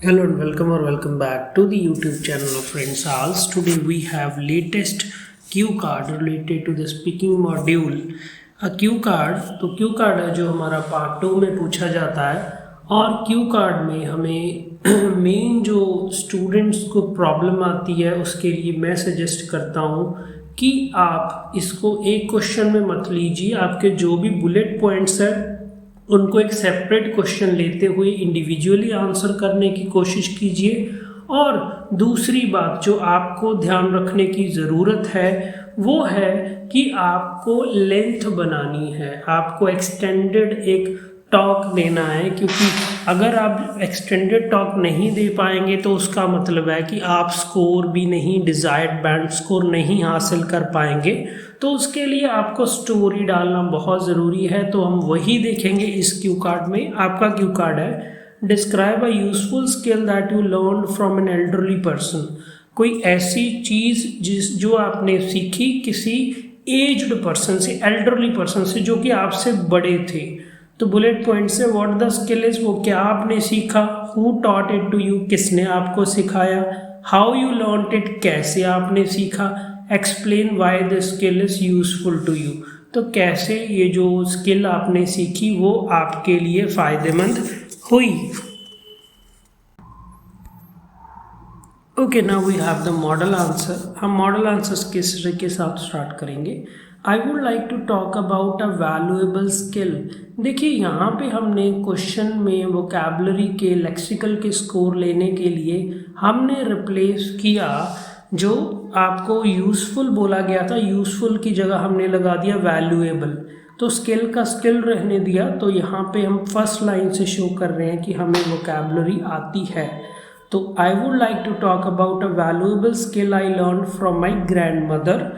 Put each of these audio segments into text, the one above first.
Hello and welcome back to the YouTube channel of Friends House. Today we have latest cue card related to the speaking module. Q card है जो हमारा part 2 में पूछा जाता है और Q card में हमें मेन जो स्टूडेंट्स को प्रॉब्लम आती है उसके लिए मैं सजेस्ट करता हूँ कि आप इसको एक क्वेश्चन में मत लीजिए। आपके जो भी बुलेट पॉइंट्स है उनको एक सेपरेट क्वेश्चन लेते हुए इंडिविजुअली आंसर करने की कोशिश कीजिए। और दूसरी बात जो आपको ध्यान रखने की ज़रूरत है वो है कि आपको लेंथ बनानी है, आपको एक्सटेंडेड एक टॉक देना है, क्योंकि अगर आप एक्सटेंडेड टॉक नहीं दे पाएंगे तो उसका मतलब है कि आप स्कोर भी नहीं, डिज़ायर्ड बैंड स्कोर नहीं हासिल कर पाएंगे। तो उसके लिए आपको स्टोरी डालना बहुत ज़रूरी है। तो हम वही देखेंगे इस क्यू कार्ड में। आपका क्यू कार्ड है describe a useful skill that you learn from an elderly person. कोई ऐसी चीज़ जो आपने सीखी किसी एज्ड पर्सन से, एल्डरली पर्सन से, जो कि आपसे बड़े थे। तो बुलेट पॉइंट से व्हाट द स्किल इज, वो क्या आपने सीखा, who taught it to you, किसने आपको सिखाया, हाउ यू लर्नड इट, कैसे आपने सीखा, explain why the skill is useful to you, तो कैसे ये जो स्किल आपने सीखी वो आपके लिए फ़ायदेमंद हुई। Okay, now we have the model answer. हम मॉडल आंसर्स के साथ स्टार्ट करेंगे। I would like to talk about a valuable skill. देखिए यहाँ पे हमने क्वेश्चन में वोकैबुलरी के लेक्सिकल के स्कोर लेने के लिए हमने रिप्लेस किया जो आपको यूज़फुल बोला गया था, यूज़फुल की जगह हमने लगा दिया वैल्यूएबल। तो स्किल का स्किल रहने दिया। तो यहाँ पे हम फर्स्ट लाइन से शो कर रहे हैं कि हमें वोकैबुलरी आती है। तो I would like to talk about a valuable skill I learn from my grandmother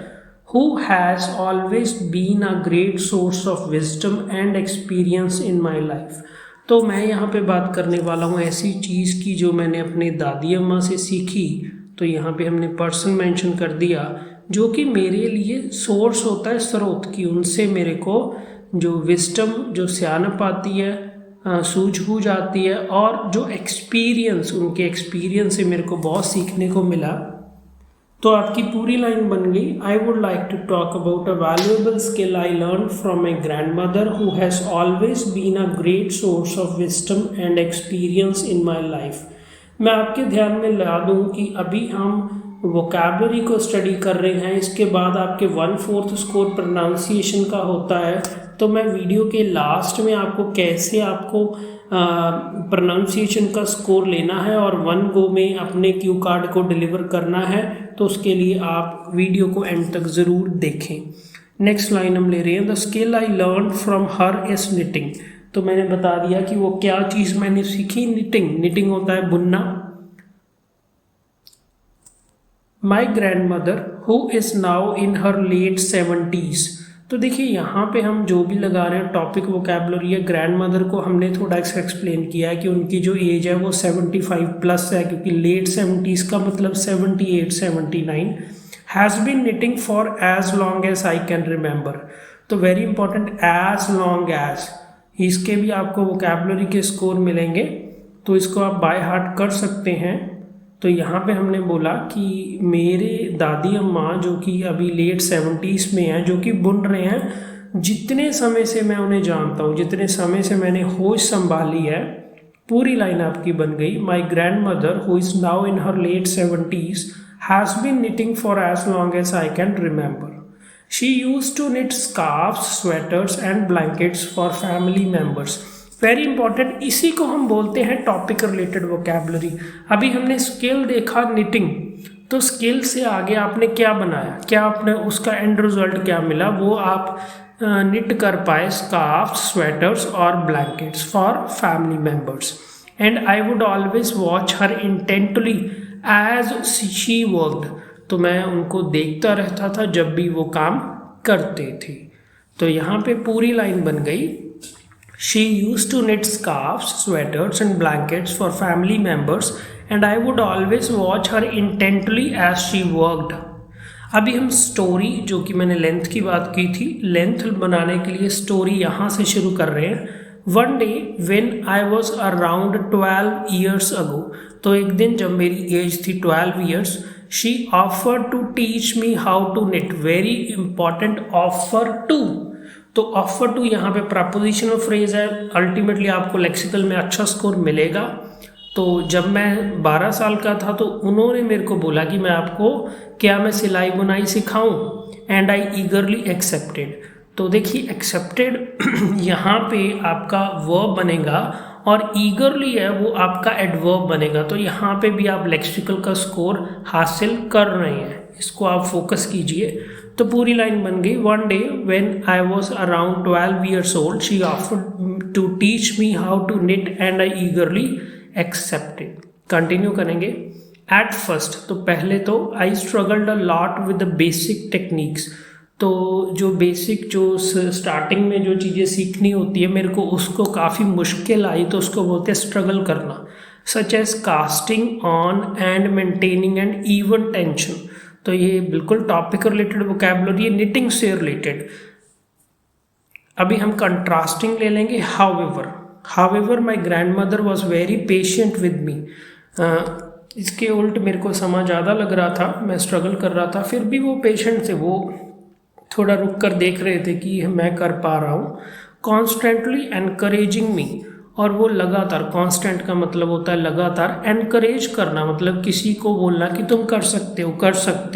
who has always been a great source of wisdom and experience in my life। तो मैं यहाँ पे बात करने वाला हूँ ऐसी चीज़ की जो मैंने अपने दादी अम्मा से सीखी। तो यहाँ पे हमने पर्सन मेंशन कर दिया जो कि मेरे लिए सोर्स होता है, स्रोत की, उनसे मेरे को जो विस्डम, जो सियानप आती है, सूझबूझ आती है, और जो एक्सपीरियंस, उनके एक्सपीरियंस से मेरे को बहुत सीखने को मिला। तो आपकी पूरी लाइन बन गई। I would like to talk about a valuable skill I learn from my grandmother who has always been a great source of wisdom and experience in my life. मैं आपके ध्यान में ला दूँ कि अभी हम वोकैबुलरी को स्टडी कर रहे हैं, इसके बाद आपके 1/4 स्कोर प्रोनाउंसिएशन का होता है। तो मैं वीडियो के लास्ट में आपको कैसे आपको प्रोनाउंसिएशन का स्कोर लेना है और 1 गो में अपने क्यू कार्ड को डिलीवर करना है, तो उसके लिए आप वीडियो को एंड तक ज़रूर देखें। नेक्स्ट लाइन हम ले रहे हैं, the skill I learn from her is knitting. तो मैंने बता दिया कि वो क्या चीज़ मैंने सीखी, निटिंग। निटिंग होता है बुनना। My grandmother who is now in her late 70s। तो देखिए यहाँ पे हम जो भी लगा रहे हैं टॉपिक वोकैबुलरी है, ग्रैंड मदर को हमने थोड़ा एक्सप्लेन किया है कि उनकी जो एज है वो 75 प्लस है, क्योंकि लेट 70s का मतलब 78 79। Has been knitting for as long as I can remember. तो very important, as long as, इसके भी आपको वोकैबुलरी के स्कोर मिलेंगे, तो इसको आप बाय हार्ट कर सकते हैं। तो यहाँ पे हमने बोला कि मेरे दादी अम्मा जो कि अभी लेट 70s में हैं, जो कि बुन रहे हैं, जितने समय से मैं उन्हें जानता हूँ, जितने समय से मैंने होश संभाली है, पूरी लाइन आपकी बन गई। My grandmother who is now in her late 70s has been knitting for as long as I can remember. She used to knit scarves, sweaters and blankets for family members. Very important, इसी को हम बोलते हैं topic related vocabulary. अभी हमने skill देखा knitting, तो skill से आगे आपने क्या बनाया, क्या आपने उसका एंड रिजल्ट क्या मिला, वो आप निट कर पाए स्कार्फ्स, स्वेटर्स और blankets for family members. And I would always watch her intently as she worked. तो मैं उनको देखता रहता था जब भी वो काम करते थे। तो यहाँ पे पूरी लाइन बन गई। She used to knit scarves, sweaters and blankets for family members and I would always watch her intently as she worked। अभी हम स्टोरी, जो कि मैंने लेंथ की बात की थी, लेंथ बनाने के लिए स्टोरी यहाँ से शुरू कर रहे हैं। One day when I was around 12 years ago, तो एक दिन जब मेरी एज थी 12 years, she offer to teach me how to knit, very important offer to. तो ऑफर टू यहाँ पे प्रपोजिशनल फ्रेज है, अल्टीमेटली आपको लेक्सिकल में अच्छा स्कोर मिलेगा। तो जब मैं 12 साल का था तो उन्होंने मेरे को बोला कि मैं आपको क्या मैं सिलाई बुनाई सिखाऊं, एंड आई ईगरली एक्सेप्टेड। तो देखिए एक्सेप्टेड यहाँ पे आपका वर्ब बनेगा और ईगरली है वो आपका एडवर्ब बनेगा। तो यहाँ पे भी आप लेक्सिकल का स्कोर हासिल कर रहे हैं, इसको आप फोकस कीजिए। तो पूरी लाइन बन गई, one day when I was around 12 years old she offered to teach me how to knit and I eagerly accepted. Continue करेंगे। एट फर्स्ट, तो पहले तो I struggled a lot with the basic techniques. तो जो basic जो starting में जो चीज़ें सीखनी होती है मेरे को, उसको काफ़ी मुश्किल आई, तो उसको बोलते हैं स्ट्रगल करना। Such as casting on and maintaining and even tension. तो ये बिल्कुल टॉपिक रिलेटेड वोकैबुलरी है, निटिंग से रिलेटेड। अभी हम कंट्रास्टिंग ले लेंगे। However my grandmother was very patient with me. इसके उल्ट मेरे को समय ज़्यादा लग रहा था, मैं स्ट्रगल कर रहा था, फिर भी वो पेशेंट थे, वो थोड़ा रुक कर देख रहे थे कि मैं कर पा रहा हूँ। कॉन्स्टेंटली एनकरेजिंग मी, और वो लगातार, कॉन्स्टेंट का मतलब होता है लगातार, एनकरेज करना मतलब किसी को बोलना कि तुम कर सकते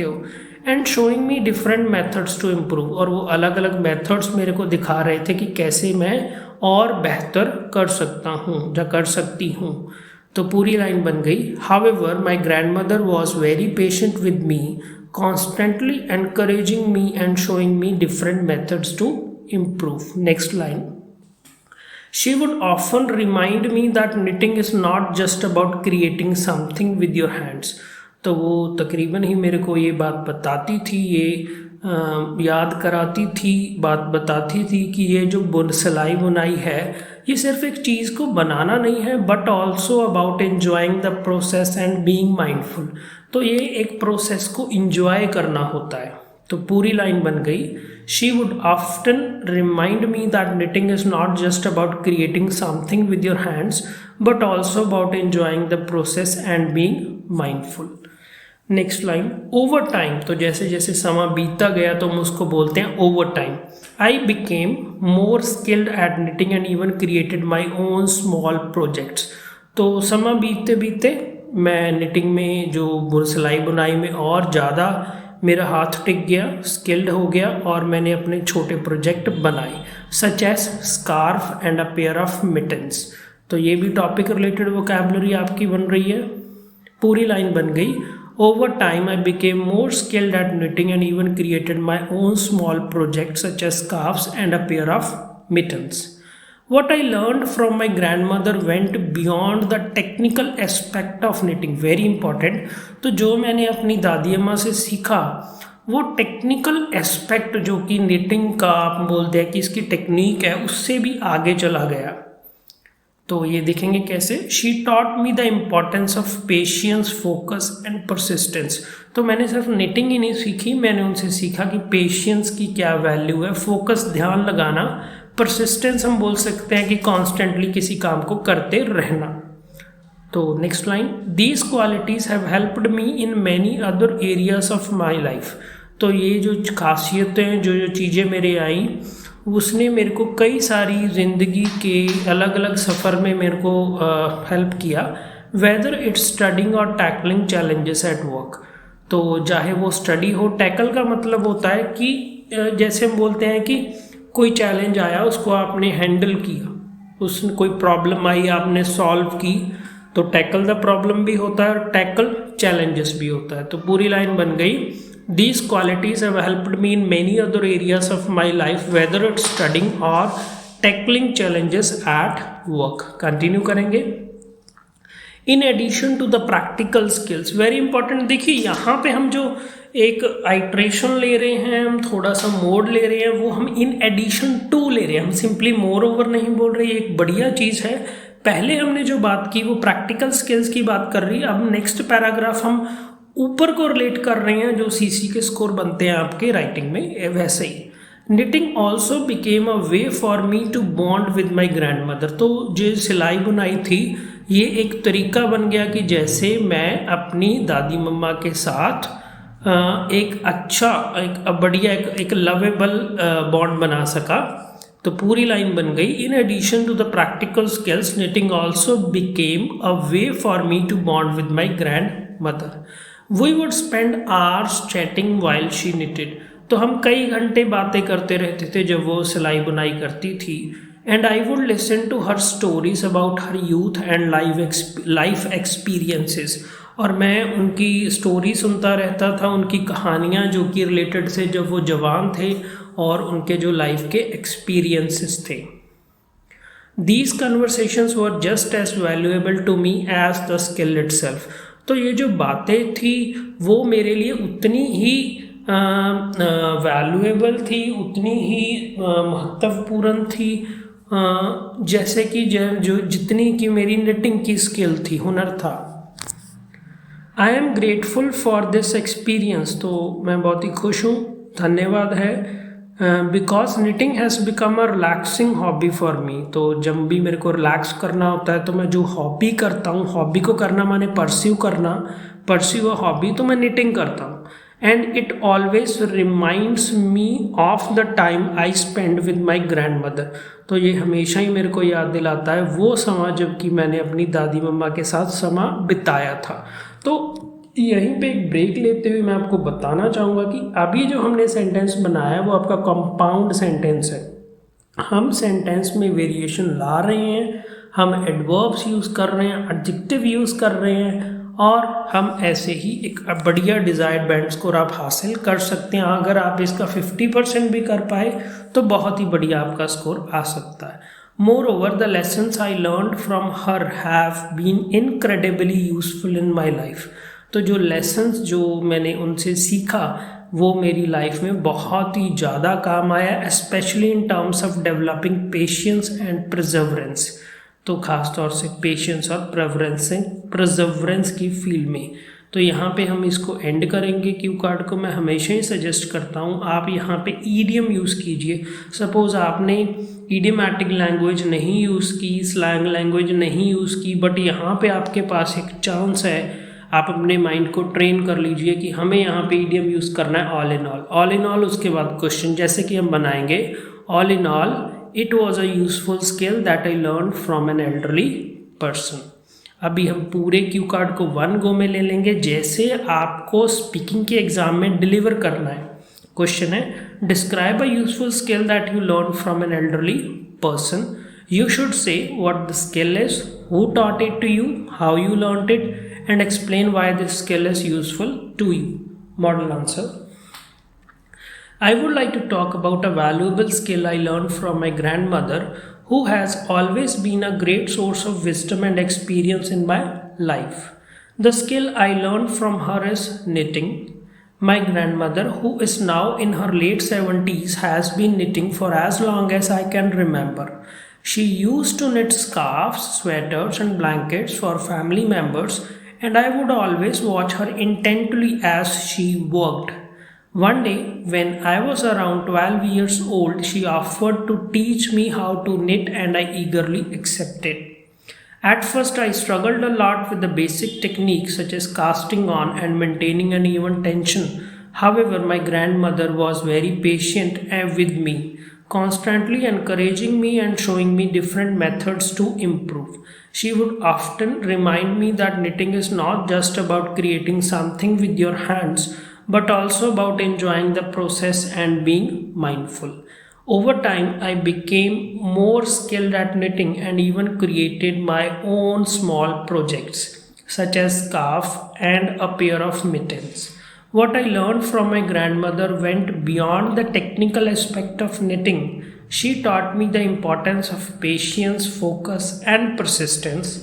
हो। And showing me different methods to improve, और वो अलग अलग मेथड्स मेरे को दिखा रहे थे कि कैसे मैं और बेहतर कर सकता हूँ या कर सकती हूँ। तो पूरी लाइन बन गई, however my grandmother was very patient with me, constantly encouraging me and showing me different methods to improve. Next line. She would often remind me that knitting is not just about creating something with your hands. तो वो तकरीबन ही मेरे को ये बात बताती थी, ये याद कराती थी, बात बताती थी कि ये जो सिलाई बुनाई है ये सिर्फ एक चीज़ को बनाना नहीं है, but also about enjoying the process and being mindful. तो ये एक प्रोसेस को इंजॉय करना होता है। तो पूरी लाइन बन गई, she would often remind me that knitting is not just about creating something with your hands but also about enjoying the process and being mindful. Next line, over time, तो जैसे जैसे समय बीतता गया तो हम उसको बोलते हैं over time. I became more skilled at knitting and even created my own small projects. तो समय बीतते बीतते मैं निटिंग में जो सिलाई बुनाई में और ज़्यादा मेरा हाथ टिक गया, स्किल्ड हो गया, और मैंने अपने छोटे प्रोजेक्ट बनाए, such as scarf and a pair of mittens. तो ये भी टॉपिक रिलेटेड वोकैबुलरी आपकी बन रही है। पूरी लाइन बन गई, over time I became more skilled at knitting and even created my own small projects such as scarves and a pair of mittens. What I learned from my grandmother went beyond the technical aspect of knitting. Very important. तो जो मैंने अपनी दादी अम्मा से सीखा वो technical aspect जो कि knitting का आप बोलते हैं कि इसकी टेक्निक है, उससे भी आगे चला गया। तो ये देखेंगे कैसे। She taught me the importance of patience, focus and persistence. तो मैंने सिर्फ निटिंग ही नहीं सीखी, मैंने उनसे सीखा कि पेशियंस की क्या वैल्यू है, फोकस ध्यान लगाना, परसिस्टेंस हम बोल सकते हैं कि कॉन्स्टेंटली किसी काम को करते रहना। तो next line, these qualities have helped me in many other areas of my life. तो ये जो खासियतें जो चीज़ें मेरे आई उसने मेरे को कई सारी ज़िंदगी के अलग अलग सफ़र में मेरे को हेल्प किया। वेदर इट्स स्टडिंग और टैकलिंग चैलेंजेस एट वर्क। तो चाहे वो स्टडी हो, टैकल का मतलब होता है कि जैसे हम बोलते हैं कि कोई चैलेंज आया उसको आपने हैंडल किया, उसमें कोई प्रॉब्लम आई आपने सॉल्व की, तो टैकल द प्रॉब्लम भी होता है और टैकल चैलेंजेस भी होता है। तो पूरी लाइन बन गई, These qualities have helped me in many other areas of my life, whether it's studying or tackling challenges at work. Continue करेंगे। In addition to the practical skills, very important। देखिए यहाँ पे हम जो एक आइट्रेशन ले रहे हैं, हम थोड़ा सा मोड ले रहे हैं, वो हम in addition to ले रहे हैं, हम सिंपली मोर ओवर नहीं बोल रहे। एक बढ़िया चीज़ है। पहले हमने जो बात की वो प्रैक्टिकल स्किल्स की बात कर रही है। अब नेक्स्ट पैराग्राफ हम ऊपर को रिलेट कर रहे हैं जो सीसी के स्कोर बनते हैं आपके राइटिंग में, वैसे ही। Knitting also became a way for me to bond with my grandmother. तो जो सिलाई बुनाई थी ये एक तरीका बन गया कि जैसे मैं अपनी दादी मम्मा के साथ एक अच्छा एक बढ़िया एक लवेबल बॉन्ड बना सका. तो पूरी लाइन बन गई. In addition to the practical skills knitting also became a way for me to bond with my grandmother. We would spend hours chatting while she knitted. तो हम कई घंटे बातें करते रहते थे जब वो सिलाई बुनाई करती थी. And I would listen to her stories about her youth and life experiences. और मैं उनकी स्टोरी सुनता रहता था, उनकी कहानियाँ जो कि रिलेटेड थे जब वो जवान थे और उनके जो लाइफ के एक्सपीरियंसेस थे. These conversations were just as valuable to me as the skill itself. तो ये जो बातें थी वो मेरे लिए उतनी ही वैल्यूएबल थी, उतनी ही महत्वपूर्ण थी जैसे कि जो जितनी कि मेरी निटिंग की स्किल थी, हुनर था. I am grateful for this experience. तो मैं बहुत ही खुश हूँ, धन्यवाद है. Because knitting has become a relaxing hobby for me. तो जब भी मेरे को रिलैक्स करना होता है तो मैं जो हॉबी करता हूँ, हॉबी को करना माने परस्यू करना, परस्यू अ हॉबी, तो मैं निटिंग करता हूँ. And it always reminds me of the time I spend with my grand mother. तो ये हमेशा ही मेरे को याद दिलाता है वो समय जब कि मैंने अपनी दादी मम्मा के साथ समय बिताया था. तो यहीं पे एक ब्रेक लेते हुए मैं आपको बताना चाहूँगा कि अभी जो हमने सेंटेंस बनाया है वो आपका कंपाउंड सेंटेंस है. हम सेंटेंस में वेरिएशन ला रहे हैं, हम एडवर्ब्स यूज़ कर रहे हैं, एडजेक्टिव यूज़ कर रहे हैं, और हम ऐसे ही एक बढ़िया डिज़ायर्ड बैंड स्कोर आप हासिल कर सकते हैं. अगर आप इसका 50% भी कर पाए तो बहुत ही बढ़िया आपका स्कोर आ सकता है. Moreover, the lessons I learned from her have been incredibly useful in my life. तो जो lessons जो मैंने उनसे सीखा वो मेरी लाइफ में बहुत ही ज़्यादा काम आया, especially in terms of developing patience and perseverance. तो ख़ास तौर से पेशेंस और परसेवरेंस की फील्ड में. तो यहाँ पे हम इसको एंड करेंगे. क्यू कार्ड को मैं हमेशा ही सजेस्ट करता हूँ आप यहाँ पे ईडियम यूज़ कीजिए. सपोज़ आपने ईडियमैटिक लैंग्वेज नहीं यूज़ की, स्लैंग लैंग्वेज नहीं यूज़ की, बट यहाँ पे आपके पास एक चांस है. आप अपने माइंड को ट्रेन कर लीजिए कि हमें यहाँ पे ईडियम यूज़ करना है. ऑल इन ऑल उसके बाद क्वेश्चन जैसे कि हम बनाएंगे. All in all it was a useful skill that I learn from an elderly person. अभी हम पूरे क्यू कार्ड को वन गो में ले लेंगे जैसे आपको स्पीकिंग के एग्जाम में डिलीवर करना है. क्वेश्चन है, describe a useful skill that you learn from an elderly person. You should say what the skill is, who taught it to you, how you learned it, and explain why this skill is useful to you. Model answer. I would like to talk about a valuable skill I learned from my grandmother, who has always been a great source of wisdom and experience in my life. The skill I learned from her is knitting. My grandmother, who is now in her late 70s, has been knitting for as long as I can remember. She used to knit scarves, sweaters, and blankets for family members, and I would always watch her intently as she worked. One day, when I was around 12 years old, she offered to teach me how to knit, and I eagerly accepted. At first, I struggled a lot with the basic techniques such as casting on and maintaining an even tension. However, my grandmother was very patient with me, constantly encouraging me and showing me different methods to improve. She would often remind me that knitting is not just about creating something with your hands, but also about enjoying the process and being mindful. Over time, I became more skilled at knitting and even created my own small projects, such as scarf and a pair of mittens. What I learned from my grandmother went beyond the technical aspect of knitting. She taught me the importance of patience, focus, and persistence.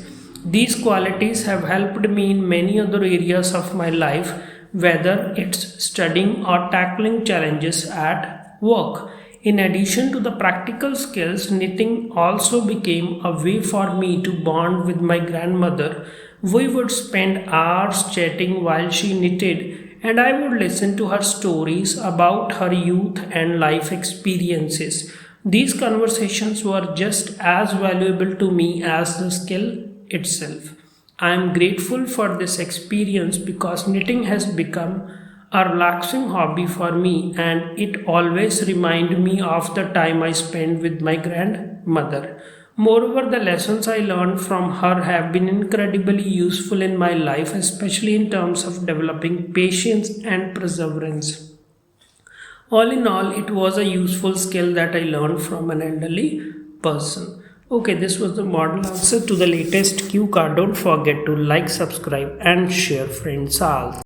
These qualities have helped me in many other areas of my life, whether it's studying or tackling challenges at work. In addition to the practical skills, knitting also became a way for me to bond with my grandmother. We would spend hours chatting while she knitted, and I would listen to her stories about her youth and life experiences. These conversations were just as valuable to me as the skill itself. I am grateful for this experience because knitting has become a relaxing hobby for me and it always reminds me of the time I spent with my grandmother. Moreover, the lessons I learned from her have been incredibly useful in my life, especially in terms of developing patience and perseverance. All in all, it was a useful skill that I learned from an elderly person. Okay, this was the model answer to the latest cue card. Don't forget to like, subscribe, and share, friends. All.